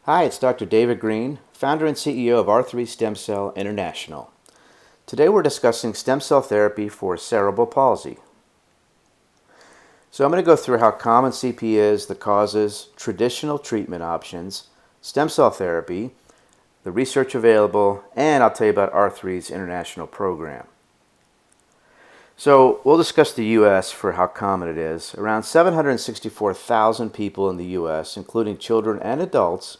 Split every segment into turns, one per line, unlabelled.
Hi, it's Dr. David Greene, founder and CEO of R3 Stem Cell International. Today we're discussing stem cell therapy for cerebral palsy. So I'm going to go through how common CP is, the causes, traditional treatment options, stem cell therapy, the research available, and I'll tell you about R3's international program. So we'll discuss the U.S. for how common it is. Around 764,000 people in the U.S., including children and adults,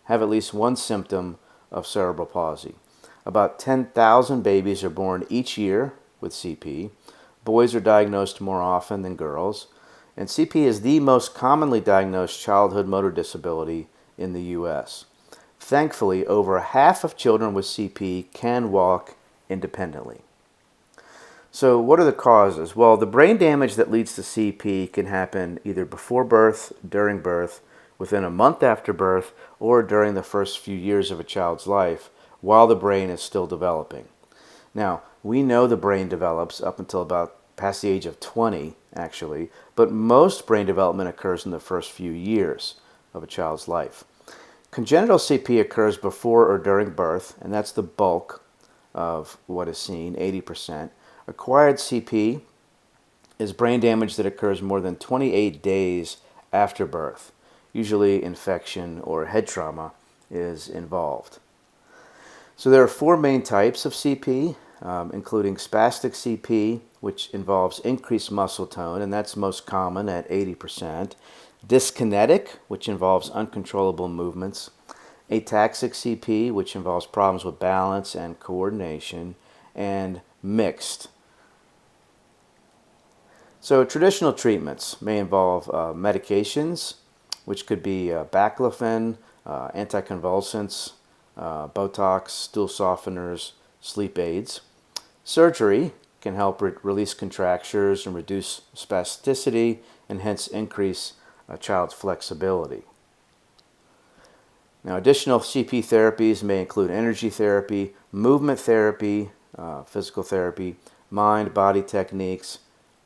have at least one symptom of cerebral palsy. About 10,000 babies are born each year with CP. Boys are diagnosed more often than girls. And CP is the most commonly diagnosed childhood motor disability in the U.S. Thankfully, over half of children with CP can walk independently. So what are the causes? Well, the brain damage that leads to CP can happen either before birth, during birth, within a month after birth, or during the first few years of a child's life while the brain is still developing. Now, we know the brain develops up until about past the age of 20, actually, but most brain development occurs in the first few years of a child's life. Congenital CP occurs before or during birth, and that's the bulk of what is seen, 80%. Acquired CP is brain damage that occurs more than 28 days after birth. Usually infection or head trauma is involved. So there are four main types of CP, including spastic CP, which involves increased muscle tone, and that's most common at 80%. Dyskinetic, which involves uncontrollable movements. Ataxic CP, which involves problems with balance and coordination. And mixed. So traditional treatments may involve medications, which could be baclofen, anticonvulsants, Botox, stool softeners, sleep aids. Surgery can help release contractures and reduce spasticity and hence increase a child's flexibility. Now, additional CP therapies may include energy therapy, movement therapy, physical therapy, mind-body techniques,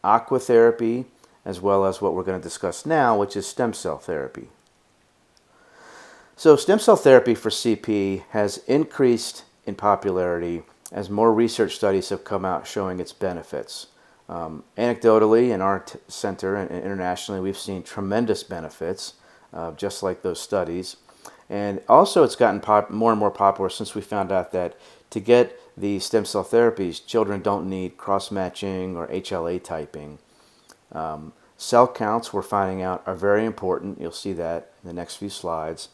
aquatherapy, as well as what we're going to discuss now, which is stem cell therapy. So stem cell therapy for CP has increased in popularity as more research studies have come out showing its benefits. Anecdotally, in our center and internationally, we've seen tremendous benefits, just like those studies. And also it's gotten more and more popular since we found out that to get the stem cell therapies, children don't need cross-matching or HLA typing. Cell counts, we're finding out, are very important. You'll see that in the next few slides.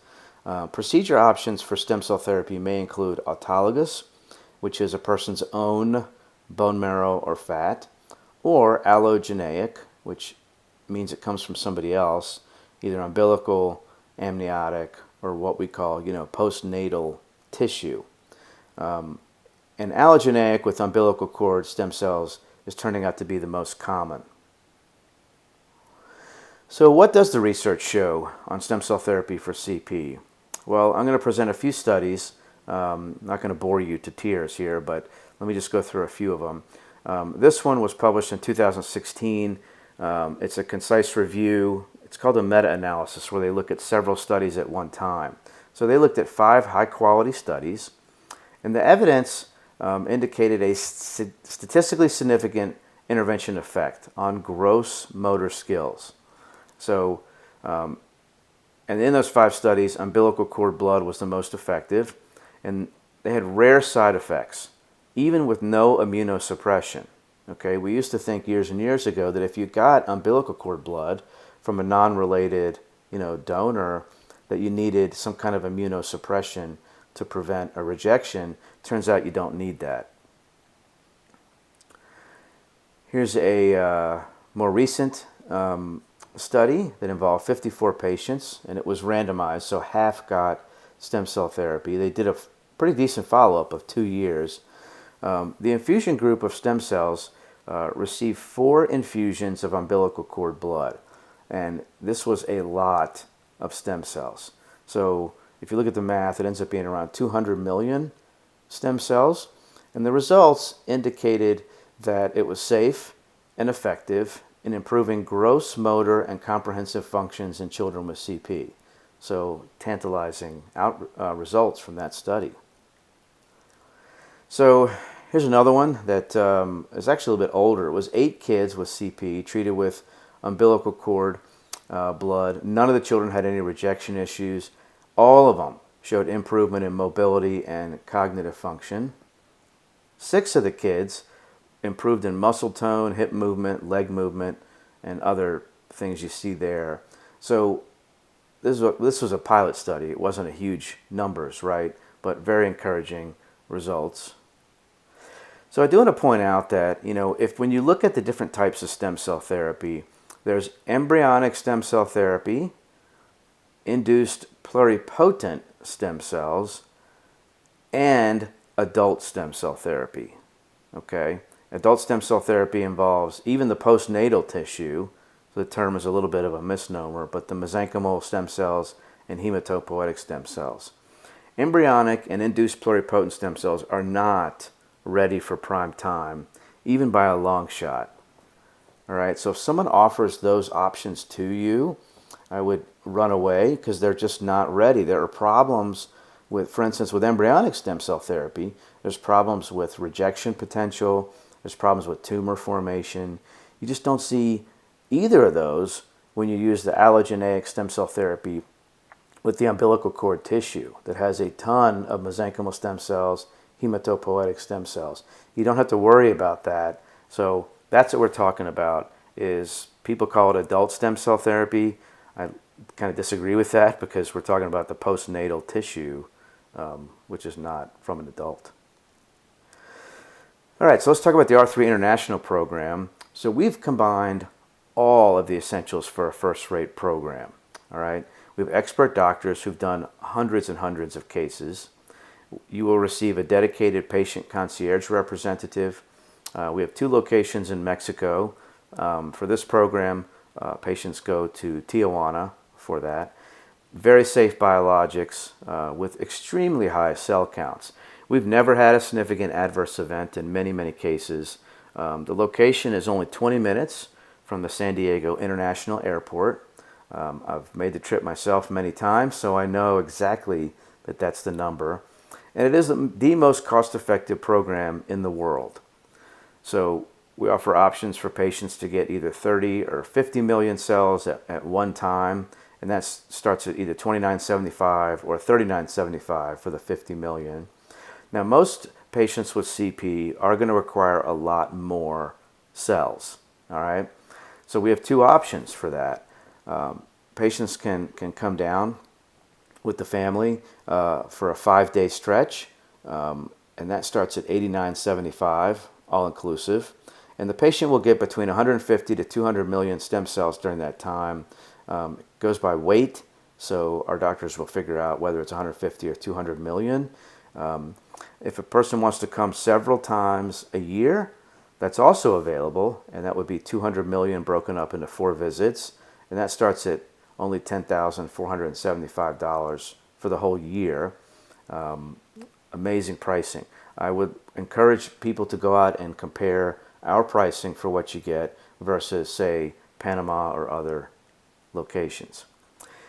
Procedure options for stem cell therapy may include autologous, which is a person's own bone marrow or fat, or allogeneic, which means it comes from somebody else, either umbilical, amniotic, or what we call, postnatal tissue. And allogeneic with umbilical cord stem cells is turning out to be the most common. So what does the research show on stem cell therapy for CP? Well, I'm going to present a few studies. I'm not going to bore you to tears here, but let me just go through a few of them. This one was published in 2016. It's a concise review. It's called a meta-analysis, where they look at several studies at one time. So they looked at 5 high-quality studies, and the evidence indicated a statistically significant intervention effect on gross motor skills. So, and in those 5 studies, umbilical cord blood was the most effective, and they had rare side effects, even with no immunosuppression. Okay, we used to think years and years ago that if you got umbilical cord blood from a non-related, donor, that you needed some kind of immunosuppression to prevent a rejection. Turns out you don't need that. Here's a more recent study that involved 54 patients, and it was randomized, so half got stem cell therapy. They did a pretty decent follow-up of 2 years. The infusion group of stem cells received 4 infusions of umbilical cord blood, and this was a lot of stem cells. So if you look at the math, it ends up being around 200 million stem cells, and the results indicated that it was safe and effective in improving gross motor and comprehensive functions in children with CP. So tantalizing results from that study. So here's another one that is actually a little bit older. It was 8 kids with CP treated with umbilical cord blood. None of the children had any rejection issues. All of them showed improvement in mobility and cognitive function. 6 of the kids improved in muscle tone, hip movement, leg movement, and other things you see there. So this was a pilot study. It wasn't a huge numbers, right? But very encouraging results. So I do want to point out that, if when you look at the different types of stem cell therapy, there's embryonic stem cell therapy, induced pluripotent stem cells, and adult stem cell therapy. Okay? Adult stem cell therapy involves even the postnatal tissue. The term is a little bit of a misnomer, but the mesenchymal stem cells and hematopoietic stem cells. Embryonic and induced pluripotent stem cells are not ready for prime time, even by a long shot. All right, so if someone offers those options to you, I would run away because they're just not ready. There are problems with, for instance, with embryonic stem cell therapy, there's problems with rejection potential, there's problems with tumor formation. You just don't see either of those when you use the allogeneic stem cell therapy with the umbilical cord tissue that has a ton of mesenchymal stem cells, hematopoietic stem cells. You don't have to worry about that. So that's what we're talking about, is people call it adult stem cell therapy. I kind of disagree with that because we're talking about the postnatal tissue, which is not from an adult. All right, so let's talk about the R3 International program. So we've combined all of the essentials for a first-rate program. All right, we have expert doctors who've done hundreds and hundreds of cases. You will receive a dedicated patient concierge representative. We have 2 locations in Mexico. For this program, patients go to Tijuana for that. Very safe biologics with extremely high cell counts. We've never had a significant adverse event in many, many cases. The location is only 20 minutes from the San Diego International Airport. I've made the trip myself many times, so I know exactly that that's the number. And it is the most cost-effective program in the world. So we offer options for patients to get either 30 or 50 million cells at one time, and that starts at either $29.75 or $39.75 for the 50 million. Now, most patients with CP are going to require a lot more cells, all right? So we have 2 options for that. Patients can come down with the family for a 5-day stretch, and that starts at $89.75, all-inclusive. And the patient will get between 150 to 200 million stem cells during that time. It goes by weight, so our doctors will figure out whether it's 150 or 200 million. If a person wants to come several times a year, that's also available, and that would be 200 million broken up into 4 visits, and that starts at only $10,475 for the whole year. Amazing pricing. I would encourage people to go out and compare our pricing for what you get versus, say, Panama or other locations.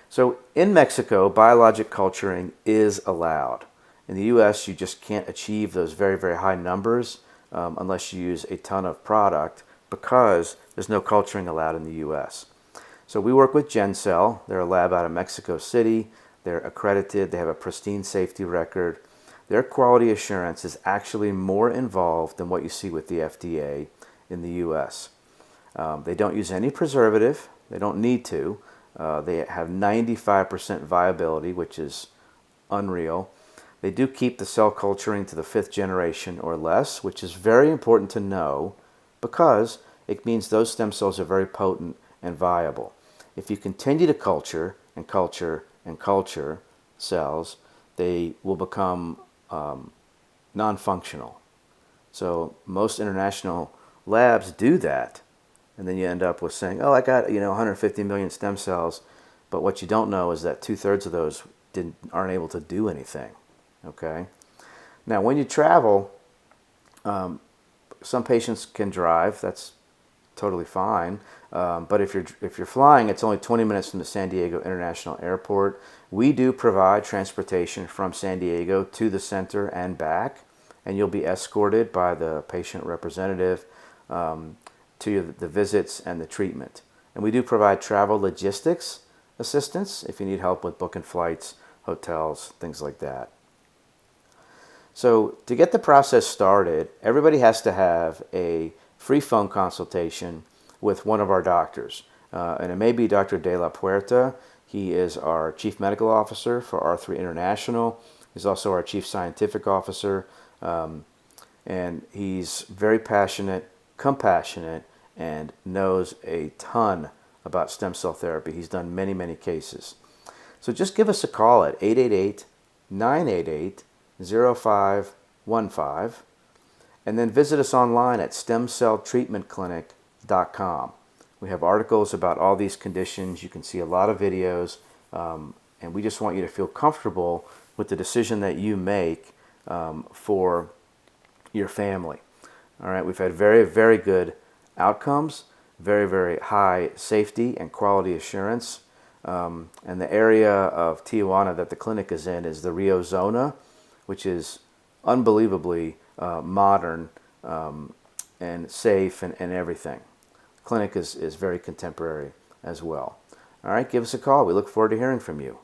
So in Mexico, biologic culturing is allowed. In the U.S., you just can't achieve those very, very high numbers unless you use a ton of product because there's no culturing allowed in the U.S. So we work with GenCell. They're a lab out of Mexico City. They're accredited. They have a pristine safety record. Their quality assurance is actually more involved than what you see with the FDA in the U.S. They don't use any preservative. They don't need to. They have 95% viability, which is unreal. They do keep the cell culturing to the 5th generation or less, which is very important to know because it means those stem cells are very potent and viable. If you continue to culture and culture and culture cells, they will become non-functional. So most international labs do that, and then you end up with saying, "Oh, I got 150 million stem cells," but what you don't know is that 2/3 of those aren't able to do anything. Okay. Now, when you travel, some patients can drive. That's totally fine. But if you're flying, it's only 20 minutes from the San Diego International Airport. We do provide transportation from San Diego to the center and back, and you'll be escorted by the patient representative to the visits and the treatment. And we do provide travel logistics assistance if you need help with booking flights, hotels, things like that. So to get the process started, everybody has to have a free phone consultation with one of our doctors. And it may be Dr. De La Puerta. He is our Chief Medical Officer for R3 International. He's also our Chief Scientific Officer. And he's very passionate, compassionate, and knows a ton about stem cell therapy. He's done many, many cases. So just give us a call at 888-988-0515, and then visit us online at stemcelltreatmentclinic.com. We have articles about all these conditions. You can see a lot of videos, and we just want you to feel comfortable with the decision that you make for your family. All right, we've had very, very good outcomes, very, very high safety and quality assurance. And the area of Tijuana that the clinic is in is the Rio Zona, which is unbelievably modern and safe and everything. The clinic is very contemporary as well. All right, give us a call. We look forward to hearing from you.